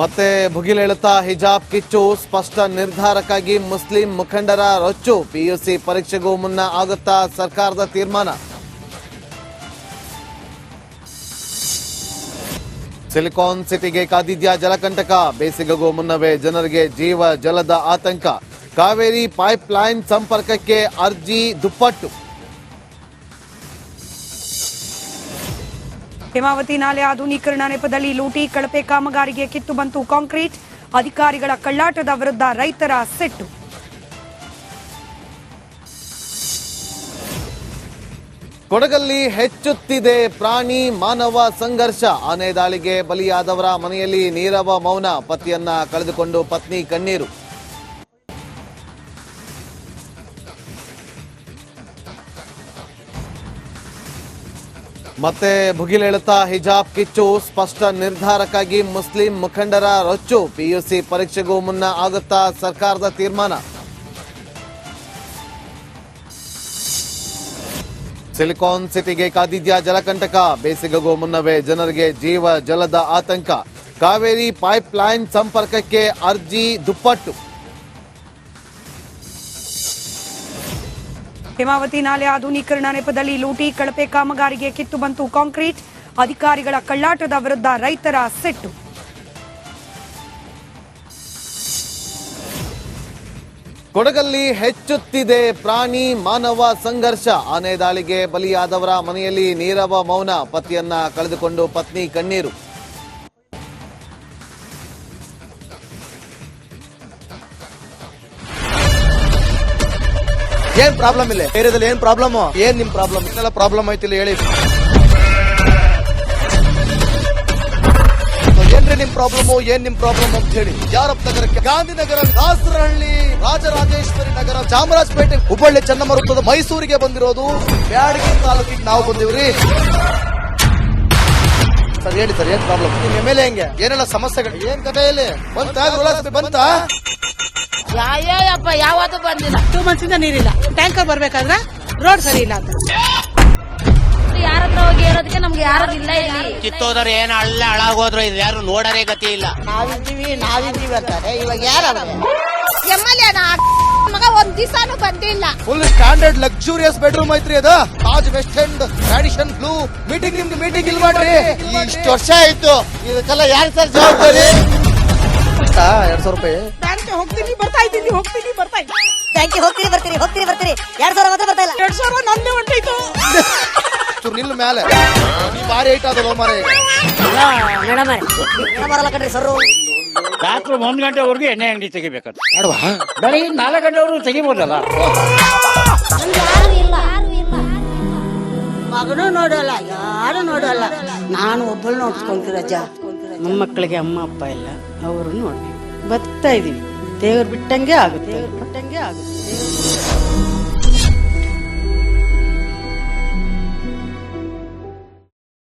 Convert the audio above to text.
ಮತ್ತೆ ಭುಗಿಲೇಳುತ್ತಾ ಹಿಜಾಬ್ ಕಿಚ್ಚು, ಸ್ಪಷ್ಟ ನಿರ್ಧಾರಕ್ಕಾಗಿ ಮುಸ್ಲಿಂ ಮುಖಂಡರ ರೊಚ್ಚು. ಪಿಯುಸಿ ಪರೀಕ್ಷೆಗೂ ಮುನ್ನ ಆಗುತ್ತಾ ಸರ್ಕಾರದ ತೀರ್ಮಾನ. ಸಿಲಿಕಾನ್ ಸಿಟಿಗೆ ಕಾದಿದ್ಯಾ ಜಲಕಂಟಕ, ಬೇಸಿಗೆಗೂ ಮುನ್ನವೇ ಜನರಿಗೆ ಜೀವ ಜಲದ ಆತಂಕ. ಕಾವೇರಿ ಪೈಪ್ ಲೈನ್ ಸಂಪರ್ಕಕ್ಕೆ ಅರ್ಜಿ ದುಪ್ಪಟ್ಟು. ಹೇಮಾವತಿ ನಾಲೆ ಆಧುನೀಕರಣ ನೆಪದಲ್ಲಿ ಲೂಟಿ ಕಳಪೆ ಕಾಮಗಾರಿಗೆ ಕಿತ್ತು ಬಂತು ಕಾಂಕ್ರೀಟ್. ಅಧಿಕಾರಿಗಳ ಕಳ್ಳಾಟದ ವಿರುದ್ಧ ರೈತರ ಸಿಟ್ಟು. ಕೊಡಗಲ್ಲಿ ಹೆಚ್ಚುತ್ತಿದೆ ಪ್ರಾಣಿ ಮಾನವ ಸಂಘರ್ಷ. ಆನೆ ದಾಳಿಗೆ ಬಲಿಯಾದವರ ಮನೆಯಲ್ಲಿ ನೀರವ ಮೌನ. ಪತಿಯನ್ನ ಕಳೆದುಕೊಂಡು ಪತ್ನಿ ಕಣ್ಣೀರು. ಮತ್ತೆ ಭುಗಿಲೇಳುತ್ತಾ ಹಿಜಾಬ್ ಕಿಚ್ಚು, ಸ್ಪಷ್ಟ ನಿರ್ಧಾರಕ್ಕಾಗಿ ಮುಸ್ಲಿಂ ಮುಖಂಡರ ರೊಚ್ಚು. ಪಿಯುಸಿ ಪರೀಕ್ಷೆಗೂ ಮುನ್ನ ಆಗುತ್ತಾ ಸರ್ಕಾರದ ತೀರ್ಮಾನ. ಸಿಲಿಕಾನ್ ಸಿಟಿಗೆ ಕಾದಿದ್ಯಾ ಜಲಕಂಟಕ, ಬೇಸಿಗೆಗೂ ಮುನ್ನವೇ ಜನರಿಗೆ ಜೀವ ಜಲದ ಆತಂಕ. ಕಾವೇರಿ ಪೈಪ್ ಲೈನ್ ಸಂಪರ್ಕಕ್ಕೆ ಅರ್ಜಿ ದುಪ್ಪಟ್ಟು. ಹೇಮಾವತಿ ನಾಲೆ ಆಧುನೀಕರಣ ನೆಪದಲ್ಲಿ ಲೂಟಿ ಕಳಪೆ ಕಾಮಗಾರಿಗೆ ಕಿತ್ತು ಬಂತು ಕಾಂಕ್ರೀಟ್. ಅಧಿಕಾರಿಗಳ ಕಳ್ಳಾಟದ ವಿರುದ್ಧ ರೈತರ ಸಿಟ್ಟು. ಕೊಡಗಲ್ಲಿ ಹೆಚ್ಚುತ್ತಿದೆ ಪ್ರಾಣಿ ಮಾನವ ಸಂಘರ್ಷ. ಆನೆ ದಾಳಿಗೆ ಬಲಿಯಾದವರ ಮನೆಯಲ್ಲಿ ನೀರವ ಮೌನ. ಪತಿಯನ್ನ ಕಳೆದುಕೊಂಡು ಪತ್ನಿ ಕಣ್ಣೀರು. ಏನ್ ಪ್ರಾಬ್ಲಮ್ ಇಲ್ಲ ಏರಿಯಾದಲ್ಲಿ? ಏನ್ ಪ್ರಾಬ್ಲಮ್? ಏನ್ ನಿಮ್ ಪ್ರಾಬ್ಲಮ್? ಇದೆಲ್ಲ ಪ್ರಾಬ್ಲಮ್ ಐತಿಲ್ಲ ಹೇಳಿ. ಏನ್ರಿ ನಿಮ್ ಪ್ರಾಬ್ಲಮ್? ಏನ್ ನಿಮ್ ಪ್ರಾಬ್ಲಮ್ ಅಂತ ಹೇಳಿ. ಯಾರಪ್ಪ ನಗರಕ್ಕೆ? ಗಾಂಧಿನಗರ, ದಾಸರಹಳ್ಳಿ, ರಾಜರಾಜೇಶ್ವರಿ ನಗರ, ಚಾಮರಾಜಪೇಟೆ, ಹುಬ್ಬಳ್ಳಿ, ಚೆನ್ನಮ್ಮ ವೃತ್ತದ ಮೈಸೂರಿಗೆ ಬಂದಿರೋದು. ಬ್ಯಾಡಗಿ ತಾಲೂಕಿಗೆ ನಾವು ಬಂದಿವ್ರಿ. ಸರ್ ಹೇಳಿ ಸರ್, ಏನ್ ಪ್ರಾಬ್ಲಮ್? ನಿಮ್ ಎಮ್ ಎಲ್ ಎ ಹೆಂಗೆ? ಏನೆಲ್ಲ ಸಮಸ್ಯೆಗಳು? ಏನ್ ಕಥೆ ಇಲ್ಲಿ ಬಂತ? ಯಾಯಪ್ಪ ಯಾವತ್ತೂ ಬಂದಿಲ್ಲ. 2 months ಇಂದ ನೀರಿಲ್ಲ. ಟ್ಯಾಂಕರ್ ಬರ್ಬೇಕಾದ್ರೆ ರೋಡ್ ಸರಿ ಇಲ್ಲ ಅಂತ ಯಾರ ಹತ್ರ ಹೋಗಿ ಹೇಳೋದಕ್ಕೆ ನಮ್ಗೆ ಯಾರು ಇಲ್ಲ. ಇಲ್ಲಿ ಕಿತ್ತೋದ್ರೆ ಏನ್ ಅಲ್ಲ ಹಾಳಾಗೋದ್ರು ಇದು ಯಾರು ನೋಡರೇ ಗತಿ ಇಲ್ಲ. ನಾವಿದ್ದೀವಿ ಅಂತಾರೆ. ಇವಾಗ ಯಾರು ಎಮ್ಮೆಲ್ಯೆ ಮಗ ಒಂದ್ ದಿವಸನೂ ಬಂದಿಲ್ಲ. ಫುಲ್ ಸ್ಟ್ಯಾಂಡರ್ಡ್ ಲಕ್ಸುರಿಯಸ್ ಬೆಡ್ರೂಮ್ ಐತ್ರಿ ಅದು. Taj west end tradition blue. ನಿಮ್ದು ಮೀಟಿಂಗ್ ಇಲ್ಲಿ ಮಾಡ್ರಿ. ಇಷ್ಟು ವರ್ಷ ಆಯ್ತು, ಇದಕ್ಕೆಲ್ಲ ಯಾರು ಸರ್ ಜವಾಬ್ದಾರಿ? 2,000 ರೂಪಾಯಿ ಬ್ಯಾಂಕ್ ಹೋಗ್ತೀನಿ ಬರ್ತಾ ಇದ್ದೀನಿ. ಬ್ಯಾಂಕಿಗೆ ಹೋಗ್ತೀರಿ 2,000 ಮಾತ್ರ ಬರ್ತಾ ಇಲ್ಲ. 2,000 ನಂದೇ ಹೊಂಟೈತು. ನಿಲ್ ಮೇಲೆ ಬಾರಿ ಐಟ್ ಅದಲ್ಲ ಮಾರೇ. ಮೇಡಮ್ ಬರಲ್ಲ ಕಣ್ರಿ ಸರ್. ರಾತ್ರಿ 1 ಗಂಟೆವರೆಗೂ ಎಣ್ಣೆ ಅಂಗಡಿ ತೆಗಿಬೇಕಂತ. ಬೆಳಿಗ್ಗೆ 4 ಗಂಟೆವರೆಗೂ ತೆಗಿಬೋದಲ್ಲ. ಮಗನೂ ನೋಡಲ್ಲ, ಯಾರು ನೋಡಲ್ಲ. ನಾನು ಒಬ್ಬಳು ನೋಡ್ಕೊಂತೀರಜ್ಜ. ಮೊಮ್ಮಕ್ಕಳಿಗೆ ಅಮ್ಮ ಅಪ್ಪ ಇಲ್ಲ, ಅವರು ನೋಡಿ ಬದುಕ್ತಾ ಇದೀವಿ. ದೇವ್ರು ಬಿಟ್ಟಂಗೆ ಆಗುತ್ತೆ.